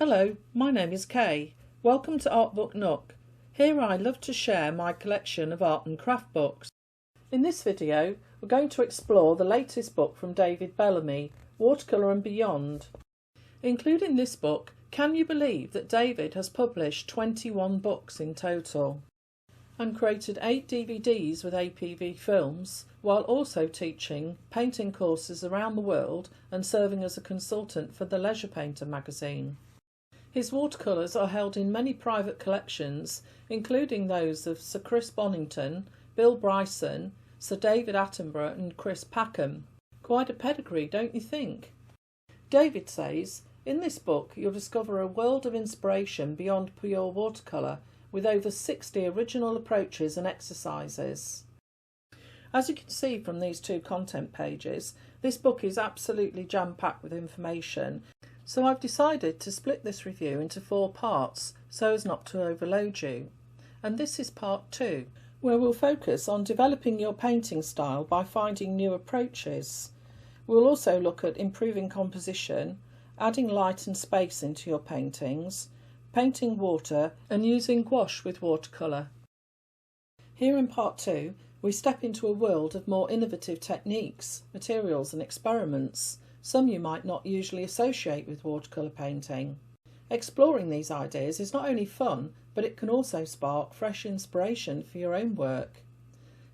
Hello, my name is Kay. Welcome to ArtBookNook. Here I love to share my collection of art and craft books. In this video, we're going to explore the latest book from David Bellamy, Watercolour and Beyond. Including this book, can you believe that David has published 21 books in total and created 8 DVDs with APV films, while also teaching painting courses around the world and serving as a consultant for the Leisure Painter magazine. His watercolours are held in many private collections, including those of Sir Chris Bonington, Bill Bryson, Sir David Attenborough and Chris Packham. Quite a pedigree, don't you think? David says, in this book you'll discover a world of inspiration beyond pure watercolour, with over 60 original approaches and exercises. As you can see from these 2 content pages, this book is absolutely jam-packed with information, so I've decided to split this review into 4 parts so as not to overload you. And this is part 2, where we'll focus on developing your painting style by finding new approaches. We'll also look at improving composition, adding light and space into your paintings, painting water and using gouache with watercolour. Here in part 2, we step into a world of more innovative techniques, materials and experiments, some you might not usually associate with watercolour painting. Exploring these ideas is not only fun, but it can also spark fresh inspiration for your own work.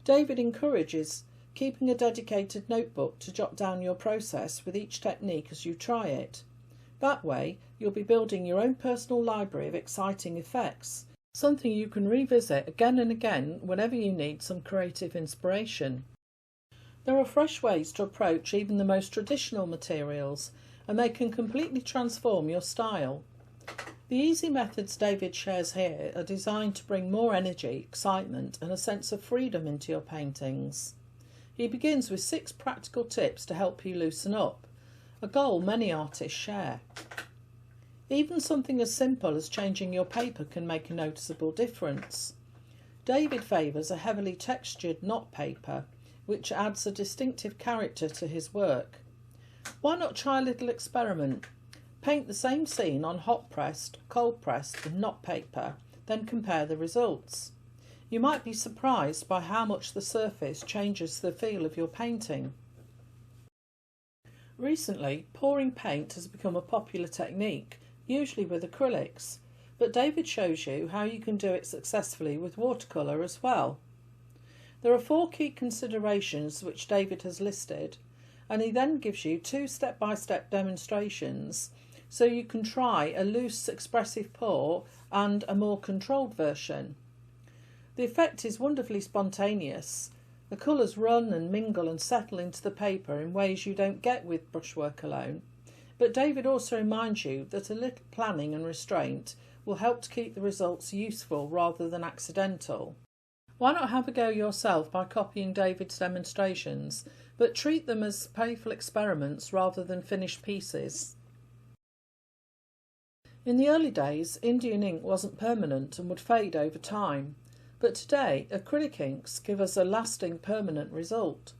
David encourages keeping a dedicated notebook to jot down your process with each technique as you try it. That way, you'll be building your own personal library of exciting effects, something you can revisit again and again whenever you need some creative inspiration. There are fresh ways to approach even the most traditional materials, and they can completely transform your style. The easy methods David shares here are designed to bring more energy, excitement and a sense of freedom into your paintings. He begins with 6 practical tips to help you loosen up, a goal many artists share. Even something as simple as changing your paper can make a noticeable difference. David favours a heavily textured knot paper, which adds a distinctive character to his work. Why not try a little experiment? Paint the same scene on hot pressed, cold pressed and knot paper, then compare the results. You might be surprised by how much the surface changes the feel of your painting. Recently, pouring paint has become a popular technique, usually with acrylics, but David shows you how you can do it successfully with watercolour as well. There are 4 key considerations which David has listed, and he then gives you 2 step-by-step demonstrations so you can try a loose expressive pour and a more controlled version. The effect is wonderfully spontaneous. The colours run and mingle and settle into the paper in ways you don't get with brushwork alone, but David also reminds you that a little planning and restraint will help to keep the results useful rather than accidental. Why not have a go yourself by copying David's demonstrations, but treat them as playful experiments rather than finished pieces? In the early days, Indian ink wasn't permanent and would fade over time. But today, acrylic inks give us a lasting permanent result.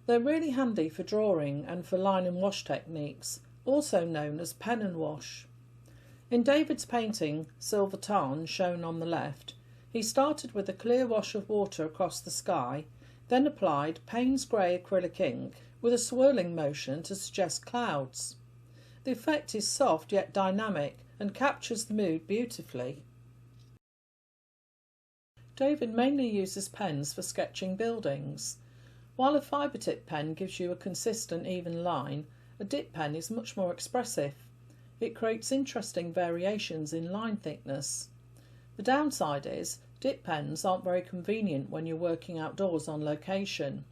They're really handy for drawing and for line and wash techniques, also known as pen and wash. In David's painting, Silver Tarn, shown on the left, he started with a clear wash of water across the sky, then applied Payne's grey acrylic ink with a swirling motion to suggest clouds. The effect is soft yet dynamic and captures the mood beautifully. David mainly uses pens for sketching buildings. While a fibre tip pen gives you a consistent, even line, a dip pen is much more expressive. It creates interesting variations in line thickness. The downside is, dip pens aren't very convenient when you're working outdoors on location.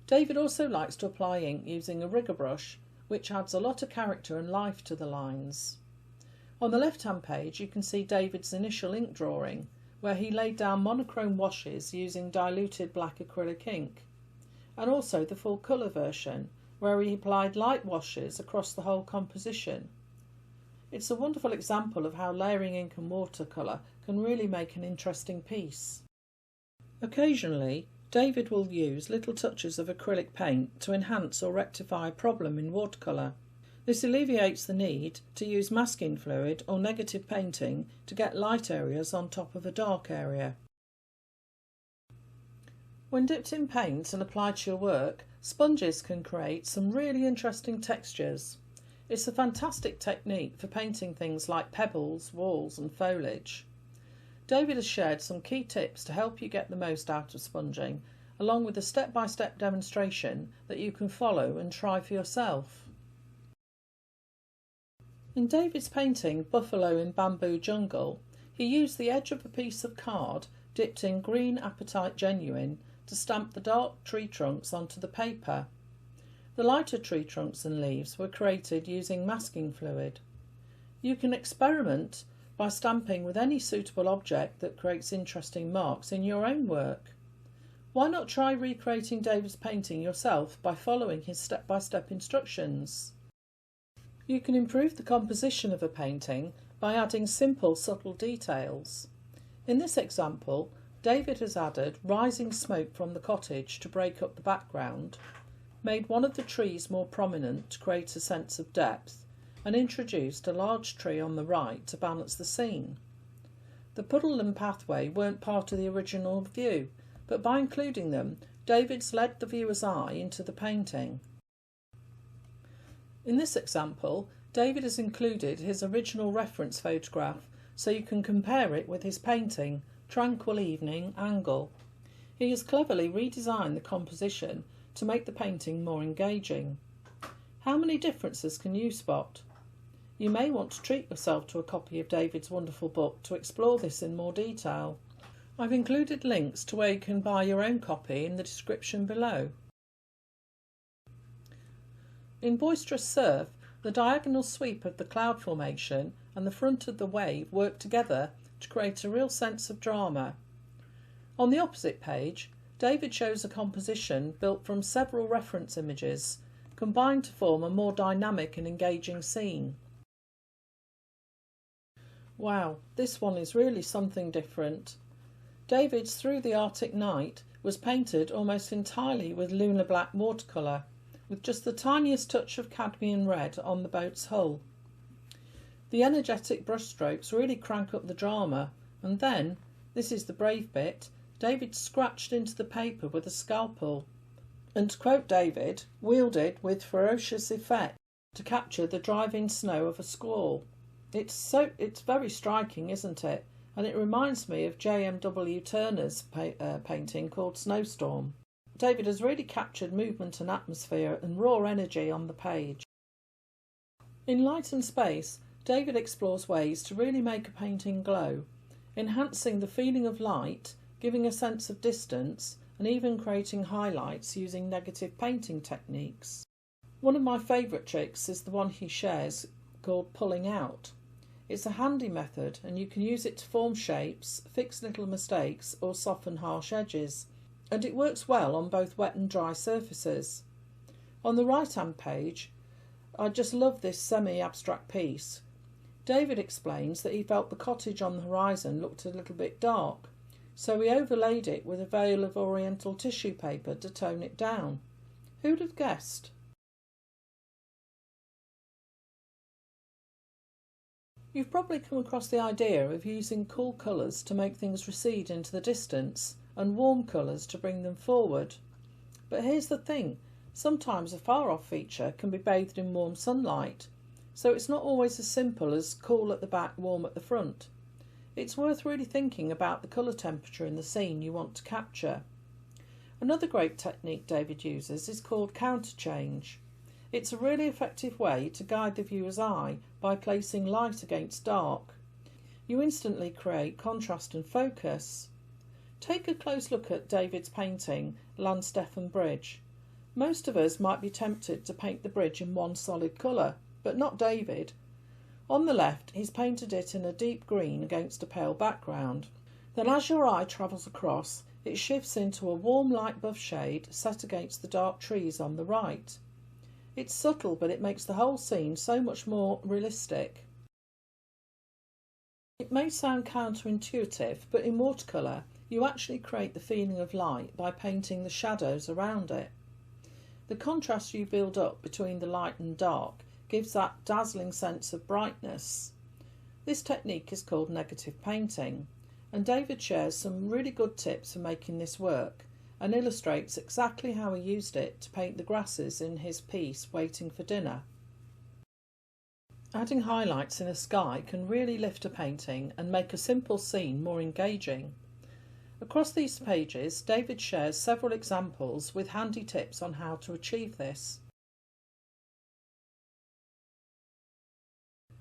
David also likes to apply ink using a rigger brush, which adds a lot of character and life to the lines. On the left-hand page you can see David's initial ink drawing, where he laid down monochrome washes using diluted black acrylic ink, and also the full colour version, where he applied light washes across the whole composition. It's a wonderful example of how layering ink and watercolour can really make an interesting piece. Occasionally, David will use little touches of acrylic paint to enhance or rectify a problem in watercolour. This alleviates the need to use masking fluid or negative painting to get light areas on top of a dark area. When dipped in paint and applied to your work, sponges can create some really interesting textures. It's a fantastic technique for painting things like pebbles, walls and foliage. David has shared some key tips to help you get the most out of sponging, along with a step-by-step demonstration that you can follow and try for yourself. In David's painting Buffalo in Bamboo Jungle, he used the edge of a piece of card dipped in green apatite genuine to stamp the dark tree trunks onto the paper. The lighter tree trunks and leaves were created using masking fluid. You can experiment by stamping with any suitable object that creates interesting marks in your own work. Why not try recreating David's painting yourself by following his step-by-step instructions? You can improve the composition of a painting by adding simple, subtle details. In this example, David has added rising smoke from the cottage to break up the background, made one of the trees more prominent to create a sense of depth, and introduced a large tree on the right to balance the scene. The puddle and pathway weren't part of the original view, but by including them, David's led the viewer's eye into the painting. In this example, David has included his original reference photograph so you can compare it with his painting, Tranquil Evening Angle. He has cleverly redesigned the composition to make the painting more engaging. How many differences can you spot? You may want to treat yourself to a copy of David's wonderful book to explore this in more detail. I've included links to where you can buy your own copy in the description below. In Boisterous Surf, the diagonal sweep of the cloud formation and the front of the wave work together to create a real sense of drama. On the opposite page, David shows a composition built from several reference images, combined to form a more dynamic and engaging scene. Wow, this one is really something different. David's Through the Arctic Night was painted almost entirely with lunar black watercolour, with just the tiniest touch of cadmium red on the boat's hull. The energetic brushstrokes really crank up the drama, and then, this is the brave bit, David scratched into the paper with a scalpel, and to quote David, wielded with ferocious effect to capture the driving snow of a squall. It's very striking, isn't it? And it reminds me of J.M.W. Turner's painting called Snowstorm. David has really captured movement and atmosphere and raw energy on the page. In Light and Space, David explores ways to really make a painting glow, enhancing the feeling of light, giving a sense of distance, and even creating highlights using negative painting techniques. One of my favourite tricks is the one he shares called pulling out. It's a handy method and you can use it to form shapes, fix little mistakes or soften harsh edges, and it works well on both wet and dry surfaces. On the right hand page, I just love this semi-abstract piece. David explains that he felt the cottage on the horizon looked a little bit dark, so he overlaid it with a veil of oriental tissue paper to tone it down. Who'd have guessed? You've probably come across the idea of using cool colours to make things recede into the distance and warm colours to bring them forward. But here's the thing, sometimes a far-off feature can be bathed in warm sunlight, so it's not always as simple as cool at the back, warm at the front. It's worth really thinking about the colour temperature in the scene you want to capture. Another great technique David uses is called counterchange. It's a really effective way to guide the viewer's eye by placing light against dark. You instantly create contrast and focus. Take a close look at David's painting, Landstephen Bridge. Most of us might be tempted to paint the bridge in one solid colour, but not David. On the left, he's painted it in a deep green against a pale background. Then as your eye travels across, it shifts into a warm light buff shade set against the dark trees on the right. It's subtle, but it makes the whole scene so much more realistic. It may sound counterintuitive, but in watercolour, you actually create the feeling of light by painting the shadows around it. The contrast you build up between the light and dark gives that dazzling sense of brightness. This technique is called negative painting, and David shares some really good tips for making this work and illustrates exactly how he used it to paint the grasses in his piece Waiting for Dinner. Adding highlights in a sky can really lift a painting and make a simple scene more engaging. Across these pages, David shares several examples with handy tips on how to achieve this.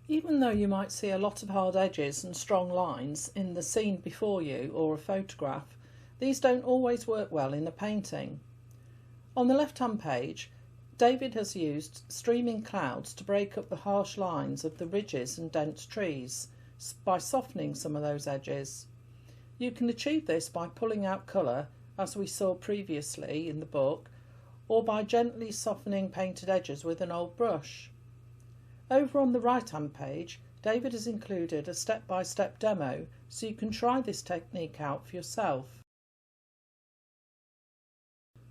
Even though you might see a lot of hard edges and strong lines in the scene before you or a photograph, these don't always work well in a painting. On the left-hand page, David has used streaming clouds to break up the harsh lines of the ridges and dense trees by softening some of those edges. You can achieve this by pulling out colour, as we saw previously in the book, or by gently softening painted edges with an old brush. Over on the right-hand page, David has included a step-by-step demo so you can try this technique out for yourself.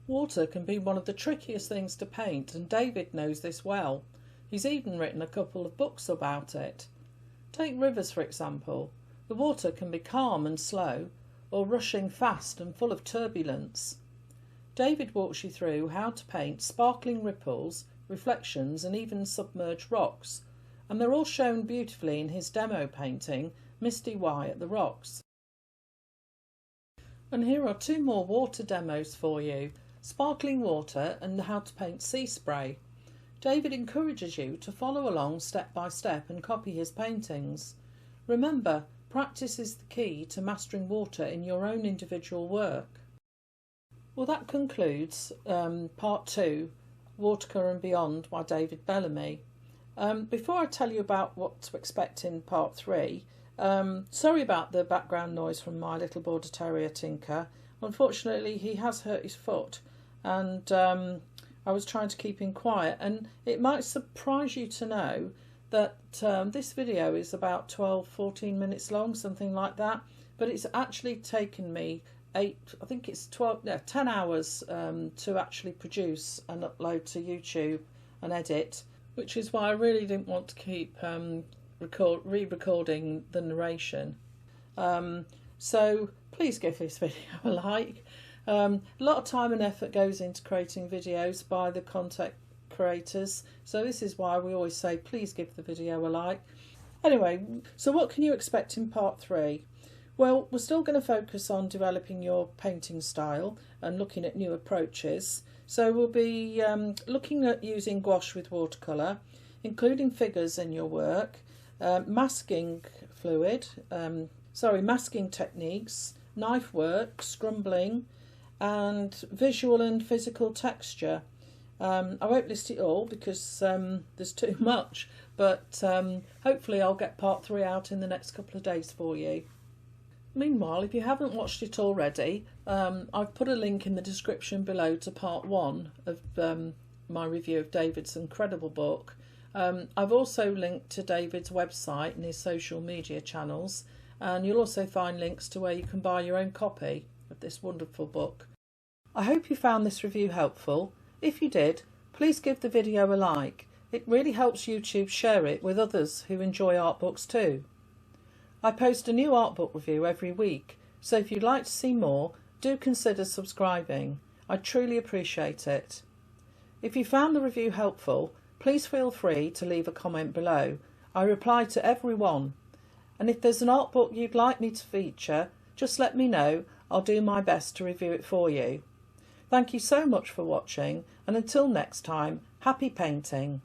Water can be one of the trickiest things to paint, and David knows this well. He's even written a couple of books about it. Take rivers for example. The water can be calm and slow, or rushing fast and full of turbulence. David walks you through how to paint sparkling ripples, reflections and even submerged rocks, and they're all shown beautifully in his demo painting, Misty Wye at the Rocks. And here are two more water demos for you, sparkling water and how to paint sea spray. David encourages you to follow along step by step and copy his paintings. Remember, practice is the key to mastering water in your own individual work. Well, that concludes part 2, Watercolour and Beyond by David Bellamy. Before I tell you about what to expect in part 3, sorry about the background noise from my little border terrier Tinker. Unfortunately, he has hurt his foot, and I was trying to keep him quiet, and it might surprise you to know that this video is about 12-14 minutes long, something like that, but it's actually taken me 10 hours to actually produce and upload to YouTube and edit, which is why I really didn't want to keep re-recording the narration. So please give this video a like. A lot of time and effort goes into creating videos by the content creators, so this is why we always say please give the video a like. Anyway, so what can you expect in part 3? Well, we're still going to focus on developing your painting style and looking at new approaches. So we'll be looking at using gouache with watercolour, including figures in your work, masking techniques, knife work, scrumbling, and visual and physical texture. I won't list it all because there's too much, but hopefully I'll get part 3 out in the next couple of days for you. Meanwhile, if you haven't watched it already, I've put a link in the description below to part 1 of my review of David's incredible book. I've also linked to David's website and his social media channels, and you'll also find links to where you can buy your own copy of this wonderful book. I hope you found this review helpful. If you did, please give the video a like. It really helps YouTube share it with others who enjoy art books too. I post a new art book review every week, so if you'd like to see more, do consider subscribing. I truly appreciate it. If you found the review helpful, please feel free to leave a comment below. I reply to everyone. And if there's an art book you'd like me to feature, just let me know. I'll do my best to review it for you. Thank you so much for watching, and until next time, happy painting.